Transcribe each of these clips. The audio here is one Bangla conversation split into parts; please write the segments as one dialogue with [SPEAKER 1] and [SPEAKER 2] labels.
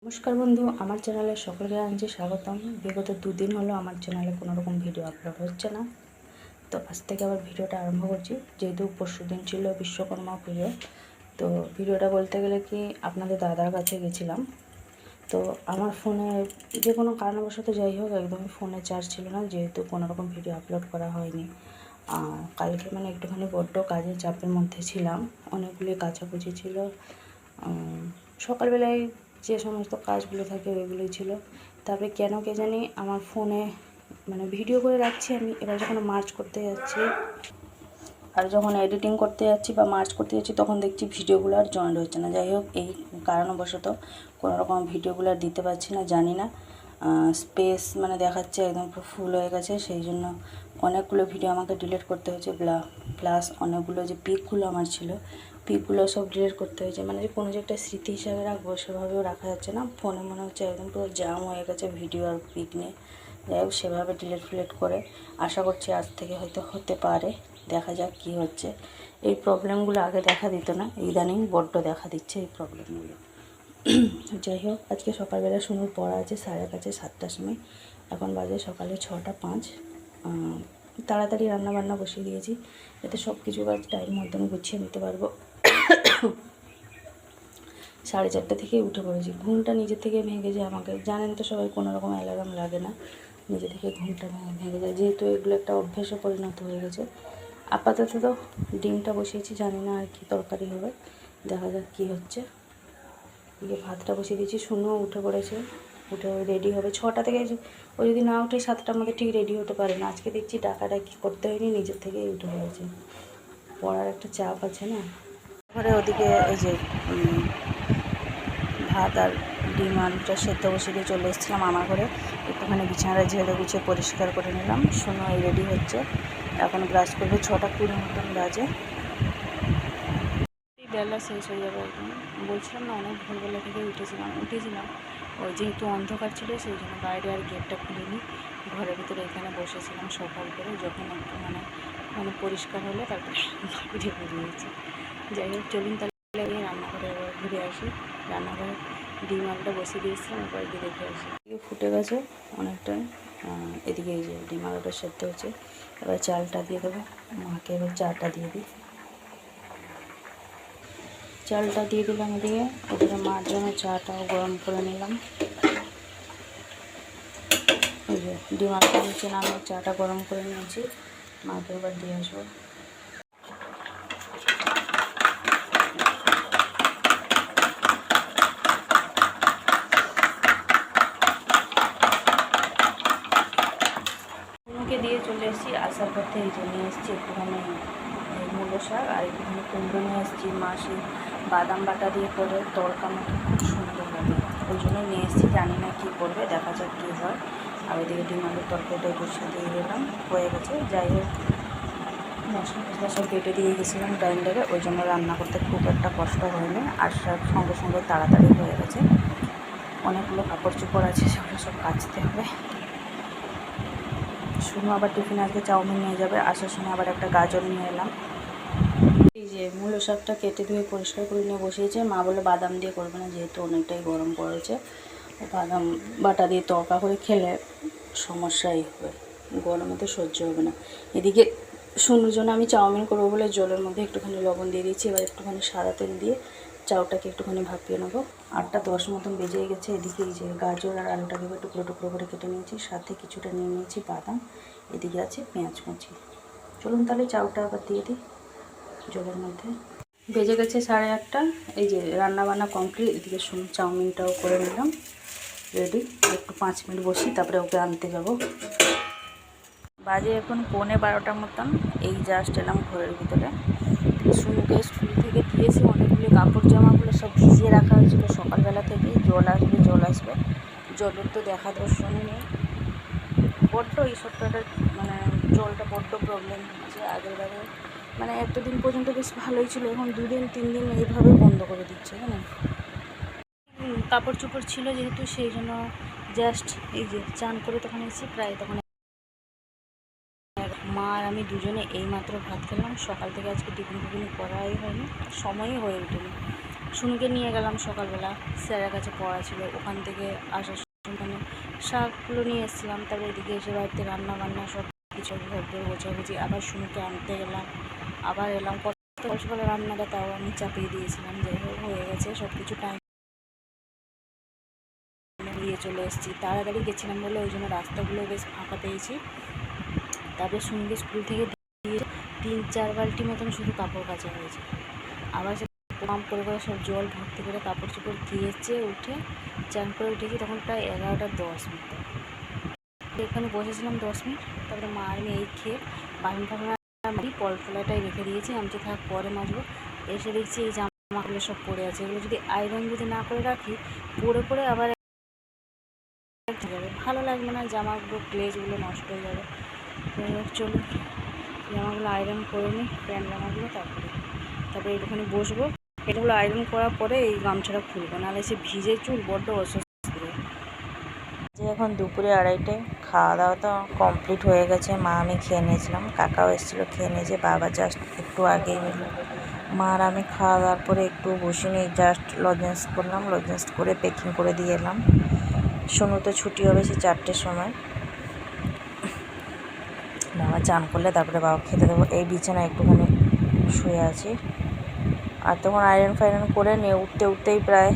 [SPEAKER 1] নমস্কার বন্ধু, আমার চ্যানেলে সকলকে জানাচ্ছি স্বাগতম। বিগত দুদিন হলো আমার চ্যানেলে কোনো রকম ভিডিও আপলোড হচ্ছে না, তো আজ থেকে আবার ভিডিওটা আরম্ভ করছি। যেহেতু পরশুদিন ছিল বিশ্বকর্মা পুজো, তো ভিডিওটা বলতে গেলে কি আপনাদের দাদার কাছে গেছিলাম। তো আমার ফোনে যে কোনো কারণবশত যাই হোক একদমই ফোনে চার্জ ছিল না, যেহেতু কোনো রকম ভিডিও আপলোড করা হয়নি। কালকে একটুখানি বড্ড কাজের চাপের মধ্যে ছিলাম, অনেকগুলি কাচাকুচি ছিল। সকালবেলায় যে সমস্ত কাজগুলো থাকে ওইগুলোই ছিল। তারপরে কেন কে জানি আমার ফোনে ভিডিও করে রাখছি আমি, এবার যখন মার্চ করতে যাচ্ছি আর যখন এডিটিং করতে যাচ্ছি বা মার্চ করতে যাচ্ছি তখন দেখছি ভিডিওগুলো আর জয়েন্ট হচ্ছে না। যাই হোক, এই কারণবশত কোনো রকম ভিডিওগুলো আর দিতে পারছি না, জানি না স্পেস দেখাচ্ছে একদম ফুল হয়ে গেছে, সেই জন্য অনেকগুলো ভিডিও আমাকে ডিলিট করতে হয়েছে। প্লাস অনেকগুলো যে পিকগুলো আমার ছিল, পিকগুলো সব ডিলিট করতে হয়েছে। যে কোনো যে একটা স্মৃতি হিসাবে রাখবো সেভাবেও রাখা যাচ্ছে না, ফোনে মনে হচ্ছে একদম পুরো জাম হয়ে গেছে ভিডিও আর পিক নিয়ে। যাই হোক, সেভাবে ডিলিট করে আশা করছি আজ থেকে হয়তো হতে পারে, দেখা যাক কি হচ্ছে। এই প্রবলেমগুলো আগে দেখা দিত না, ইদানিং বড্ড দেখা দিচ্ছে এই প্রবলেমগুলো। যাই হোক, আজকে সকালবেলা শুনুর পড়া আছে স্যারের কাছে 7টার সময়, এখন বাজে সকালে 6টা 5। তাড়াতাড়ি রান্নাবান্না বসিয়ে দিয়েছি, যাতে সব কিছু কাজ টাইম মতন গুছিয়ে নিতে পারবো। 4:30 থেকেই উঠে পড়েছি, ঘুমটা নিজে থেকে ভেঙে যায় আমাকে। জানেন তো সবাই, কোনো রকম অ্যালার্ম লাগে না, নিজে থেকে ঘুমটা ভেঙে যায়, যেহেতু এগুলো একটা অভ্যাসে পরিণত হয়ে গেছে। আপাতত তো ডিমটা বসিয়েছি, জানি না আর কি তরকারি হবে, দেখা যাক কী হচ্ছে। ভাতটা বসিয়ে দিয়েছি, শুনুও উঠে পড়েছে, উঠে রেডি হবে 6টা থেকে। ও যদি না উঠে 7টার মধ্যে ঠিক রেডি হতে পারে না। আজকে দেখছি ডাকাডাকি করতে হয়নি, নিজের থেকেই উঠে পড়েছে, পড়ার একটা চাপ আছে না ঘরে। ওদিকে এই যে ভাত আর ডিম আলুটা সেদ্ধ বসিয়ে দিয়ে চলে এসেছিলাম আমার ঘরে। একটুখানি বিছানাটা ঝেড়ে গুছিয়ে পরিষ্কার করে নিলাম। শুনো এই রেডি হচ্ছে, এখন ব্রাশ করবে। 6টা 20 মতন বাজে, বেলা শেষ হয়ে যাবে একদম। বলছিলাম না, অনেক ভোরবেলা থেকে উঠেছিলাম। ওই যেহেতু অন্ধকার ছিল সেই জন্য বাইরে আর গেটটা খুলিনি, ঘরের ভিতরে এখানে বসেছিলাম সকাল করে। যখন একটু পরিষ্কার হলো তারপরে বাইরে বেরিয়েছি। যাই হোক, চলুন তাহলে রান্নাঘরে আবার ঘুরে আসি। রান্নাঘরে ডিম আলুটা বসিয়ে দিয়েছিলাম, এবার দিয়ে দেখে আসি। ফুটে গেছে অনেকটাই, এদিকে এই যে ডিম আলুটা সেদ্ধ হচ্ছে। এবার চালটা দিয়ে দেবো, মাকে এবার চাটা দিয়ে দিই। চালটা দিয়ে দিলাম এদিকে, ওদিকে মার জন্য চাটাও গরম করে নিলাম। এই যে ডিম আলুটা নিচে নামে চাটা গরম করে নিয়েছি, মাকে এবার দিয়ে আসবো। মুখে দিয়ে চলে এসেছি, আসার পথে এই যে নিয়ে এসেছি একটুখানি মূলো শাক আর একটুখানি কুমড়ো নিয়ে এসেছি। মা সেই বাদাম বাটা দিয়ে করে তড়কা মতো খুব সুন্দর লাগে, ওই জন্যই নিয়ে এসেছি। জানি না কী করবে, দেখা যাক কী হয়। আর ওইদিকে ডিম আলুর তরকারিটা বসিয়ে দিয়ে দিলাম, হয়ে গেছে। যাই হোক, মশলা টশলা সব কেটে দিয়ে গেছিলাম গ্রাইন্ডারে, ওই জন্য রান্না করতে খুব একটা কষ্ট হয়নি, আর সব সঙ্গে সঙ্গে তাড়াতাড়ি হয়ে গেছে। অনেকগুলো কাপড় চোপড় আছে, সেগুলো সব কাচতে হবে। শুনো আবার টিফিনে আজকে চাউমিন নিয়ে যাবে, আসার সময় আবার একটা গাজর নিয়ে এলাম। এই যে মূলো শাকটা কেটে ধুয়ে পরিষ্কার করে নিয়ে বসিয়েছে। মা বলে বাদাম দিয়ে করবে না, যেহেতু অনেকটাই গরম পড়েছে। বাদাম বাটা দিয়ে তরকা করে খেলে সমস্যাই হবে, গরমে তো সহ্য হবে না। এদিকে শুনুর জন্য আমি চাউমিন করবো বলে জলের মধ্যে একটুখানি লবণ দিয়ে দিয়েছি। এবার একটুখানি সাদা তেল দিয়ে চাউটাকে একটুখানি ভাপিয়ে নেবো। 8টা 10 মতন বেজে গেছে। এদিকে এই যে গাজর আর আলুটাকে টুকরো টুকরো করে কেটে নিয়েছি, সাথে কিছুটা নিয়ে নিয়েছি বাদাম, এদিকে আছে পেঁয়াজ কুচি। চলুন তাহলে চাউটা আবার দিয়ে দিই জলের মধ্যে। বেজে গেছে 8:30। এই যে রান্নাবান্না কমপ্লিট। এদিকে শুনুন চাউমিনটাও করে নিলাম রেডি। একটু 5 মিনিট বসি, তারপরে ওকে আনতে যাব। বাজে এখন 11:15 মতন। এই জাস্ট এলাম ঘরের ভিতরে। শুনুকে স্কুল থেকে দিয়েছি অনেকগুলি কাপড় জামাগুলো সব ভিজিয়ে রাখা হয়েছিল সকালবেলা থেকেই। জল আসবে, জলের তো দেখা দর্শনই নেই। বড্ড এই সপ্তাহটা জলটা বড্ড প্রবলেম হচ্ছে। আগেরবারে এতদিন পর্যন্ত বেশ ভালোই ছিল, এখন 2 দিন 3 দিন এইভাবে বন্ধ করে দিচ্ছে। কাপড় চোপড় ছিল যেহেতু, সেই জন্য জাস্ট এই যে চান করে তখন এসেছি প্রায় তখন। মা আর আমি দুজনে এইমাত্র ভাত খেলাম। সকাল থেকে আজকে টিফিন করাই হয়নি, সময়ই হয়ে ওঠেনি। শুনুকে নিয়ে গেলাম সকালবেলা, স্যারের কাছে পড়া ছিল, ওখান থেকে আসার সময় মানে শাকগুলো নিয়ে এসেছিলাম। তারপরে এদিকে এসে বাড়িতে রান্না বান্না সব কিছু ঘর গোছাগুছি, আবার শুনুকে আনতে গেলাম, আবার এলাম। কত সকালে রান্নাটা তাও আমি চাপিয়ে দিয়েছিলাম, যাই হোক হয়ে গেছে সব কিছু। টাইম নিয়ে চলে এসেছি, তাড়াতাড়ি গেছিলাম বলে ওই জন্য রাস্তাগুলো বেশ ফাঁকা পেয়েছি। তারপরে শুনুকে স্কুল থেকে দিয়ে 3-4 বালতি মতন শুধু কাপড় কাচা হয়েছে। আবার সে পাম্প করে করে সব জল ভর্তি করে কাপড় চোপড় দিয়েছে, উঠে চান করে উঠেছি তখন প্রায় 11টা 10 মতো। এখানে বসেছিলাম 10 মিনিট, তারপরে মা আর মেয়ে খেয়ে বাসন ফাসন মারি, ফলাটাই রেখে দিয়েছি। আমি যে থাক পরে মাজবো। এসে দেখছি এই জামাগুলো সব পড়ে আছে, এগুলো যদি আয়রন যদি না করে রাখি পরে পরে আবার যাবে, ভালো লাগবে না, জামাগুলো গ্লেজগুলো নষ্ট হয়ে যাবে। চলুন জামাগুলো আয়রন করে নিই, প্যান্ট জামাগুলো। তারপরে একটুখানি বসবো, এটাগুলো আয়রন করার পরে এই গামছাটা খুলবো, নাহলে সে ভিজে চুল বড্ড অস্বস্তি করে।
[SPEAKER 2] যে এখন দুপুরে 2:30, খাওয়া দাওয়া তো কমপ্লিট হয়ে গেছে। মা আমি খেয়ে নিয়েছিলাম, কাকাও এসেছিলো খেয়ে নিয়েছে, বাবা জাস্ট একটু আগেই এলো। মা আর আমি খাওয়া দাওয়ার পরে একটু বসে নিয়ে জাস্ট লজেন্স করলাম, লজেন্স করে প্যাকিং করে দিয়ে এলাম। শুনু তো ছুটি হবে সে 4টের সময়। বাবা চান করলে তারপরে বাবা খেতে দেবো। এই বিছানায় একটুখানি শুয়ে আছি। আর তখন আয়রন ফায়রন করে নিয়ে উঠতেই প্রায়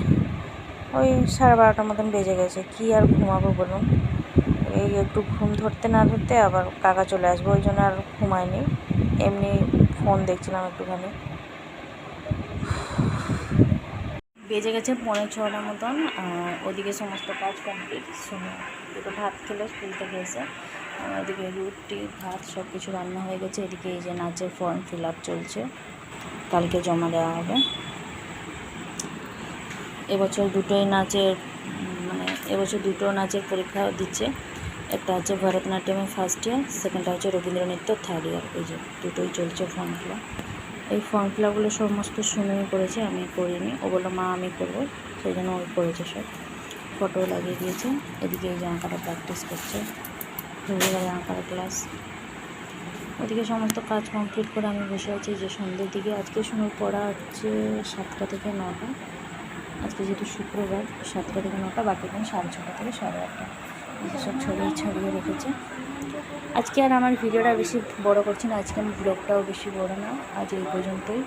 [SPEAKER 2] ওই 12:30 মতন বেজে গেছে। কি আর ঘুমাবো বলুন, এই একটু ঘুম ধরতে না ধরতে আবার কাকা চলে আসবো, ওই জন্য আর ঘুমাইনি, এমনি ফোন দেখছিলাম একটুখানি। বেজে গেছে 5:45 মতন। ওদিকে সমস্ত কাজ কমপ্লিট। দুটো ভাত খেলো স্কুল থেকে এসে। ওদিকে রুটি ভাত সব কিছু রান্না হয়ে গেছে। এদিকে এই যে নাচের ফর্ম ফিল আপ চলছে, কালকে জমা দেওয়া হবে। এবছর দুটোই নাচের এবছর দুটো নাচের পরীক্ষা দিচ্ছে। একটা হচ্ছে ভরতনাট্যমের ফার্স্ট ইয়ার, সেকেন্ডটা হচ্ছে রবীন্দ্রনৃত্য থার্ড ইয়ার। এই যে দুটোই চলছে ফর্ম ফিল আপ। এই ফর্ম ফিল আপগুলো সমস্ত শুনেই করেছে, আমি করিনি। ও বললো মা আমি করবো, সেই জন্য ওই করেছে সব। ফটো লাগিয়ে দিয়েছে। এদিকে এই যে আঁকাটা প্র্যাকটিস করছে, রবিবারে আঁকার ক্লাস। ওদিকে সমস্ত কাজ কমপ্লিট করে আমি বসে আছি যে সন্ধ্যের দিকে। আজকে শুনে পড়া হচ্ছে 7টা থেকে 9টা। আজকে যেহেতু শুক্রবার, 7টা থেকে 9টা, বাকি দিন 6:30 থেকে 8:30। সব ছড়িয়ে রেখেছে। আজকে আর আমার ভিডিওটা বেশি বড় করছি না, আজকে আমার ব্লগটাও বেশি বড় না। আজ এই পর্যন্তই,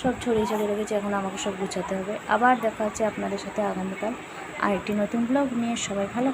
[SPEAKER 2] সব ছড়িয়ে রেখেছে। এখন আমাকে সব গুছাতে হবে। আবার দেখা হচ্ছে আপনাদের সাথে আগামীকাল আরেকটি নতুন ব্লগ নিয়ে। সবাই ভালো